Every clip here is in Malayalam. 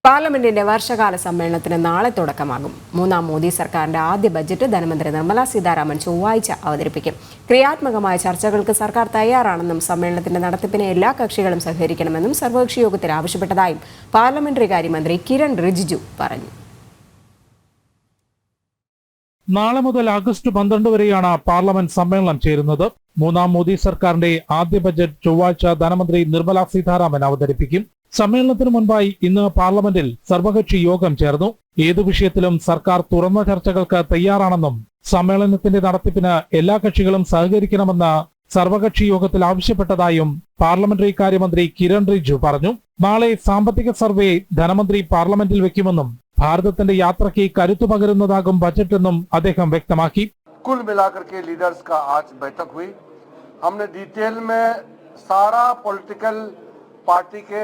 പാർലമെന്റിന്റെ വർഷകാല സമ്മേളനത്തിന് നാളെ തുടക്കമാകും. മൂന്നാം മോദി സർക്കാരിന്റെ ആദ്യ ബജറ്റ് ധനമന്ത്രി നിർമ്മല സീതാരാമൻ ചൊവ്വാഴ്ച അവതരിപ്പിക്കും. ക്രിയാത്മകമായ ചർച്ചകൾക്ക് സർക്കാർ തയ്യാറാണെന്നും സമ്മേളനത്തിന്റെ നടത്തിപ്പിന് എല്ലാ കക്ഷികളും സഹകരിക്കണമെന്നും സർവകക്ഷി യോഗത്തിൽ ആവശ്യപ്പെട്ടതായും പാർലമെന്ററി കാര്യമന്ത്രി കിരൺ റിജിജു പറഞ്ഞു. നാളെ മുതൽ ആഗസ്റ്റ് 12 വരെയാണ് പാർലമെന്റ് സമ്മേളനം ചേരുന്നത്. മൂന്നാം മോദി സർക്കാരിന്റെ ആദ്യ ബജറ്റ് ചൊവ്വാഴ്ച ധനമന്ത്രി നിർമ്മല സീതാരാമൻ അവതരിപ്പിക്കും. സമ്മേളനത്തിന് മുൻപായി ഇന്ന് പാർലമെന്റിൽ സർവകക്ഷി യോഗം ചേർന്നു. ഏതു വിഷയത്തിലും സർക്കാർ തുറന്ന ചർച്ചകൾക്ക് തയ്യാറാണെന്നും സമ്മേളനത്തിന്റെ നടത്തിപ്പിന് എല്ലാ കക്ഷികളും സഹകരിക്കണമെന്ന് സർവകക്ഷി യോഗത്തിൽ ആവശ്യപ്പെട്ടതായും പാർലമെന്ററി കാര്യമന്ത്രി കിരൺ റിജിജു പറഞ്ഞു. നാളെ സാമ്പത്തിക സർവേ ധനമന്ത്രി പാർലമെന്റിൽ വെക്കുമെന്നും ഭാരതത്തിന്റെ യാത്രയ്ക്ക് കരുത്തു പകരുന്നതാകും ബജറ്റെന്നും അദ്ദേഹം വ്യക്തമാക്കി. कुल मिलाकर के लीडर्स का आज बैठक हुई. हमने डिटेल में सारा पॉलिटिकल पार्टी के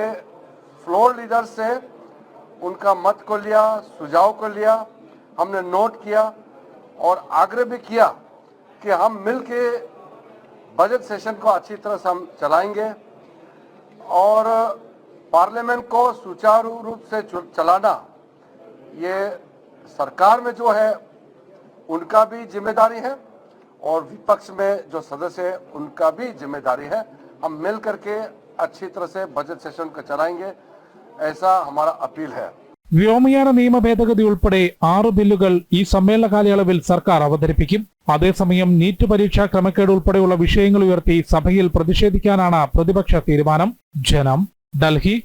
फ्लोर लीडर्स से उनका मत को लिया, सुझाव को लिया, हमने नोट किया और आग्रह भी किया कि हम मिलके बजट सेशन को अच्छी तरह से हम चलाएंगे और पार्लियामेंट को सुचारू रूप से चलाना ये सरकार में जो है उनका भी जिम्मेदारी है और विपक्ष में जो सदस्य है उनका भी जिम्मेदारी है. हम मिल करके अच्छी तरह से बजट सेशन को चलाएंगे, ऐसा हमारा अपील है. വ്യോമയാന നിയമ ഭേദഗതി ഉൾപ്പെടെ 6 ബില്ലുകൾ ഈ സമ്മേളന കാലയളവിൽ സർക്കാർ അവതരിപ്പിക്കും. അതേസമയം നീറ്റ് പരീക്ഷാ ക്രമക്കേട് ഉൾപ്പെടെയുള്ള വിഷയങ്ങൾ ഉയർത്തി സഭയിൽ പ്രതിഷേധിക്കാനാണ് പ്രതിപക്ഷ തീരുമാനം. ജനം, ഡൽഹി.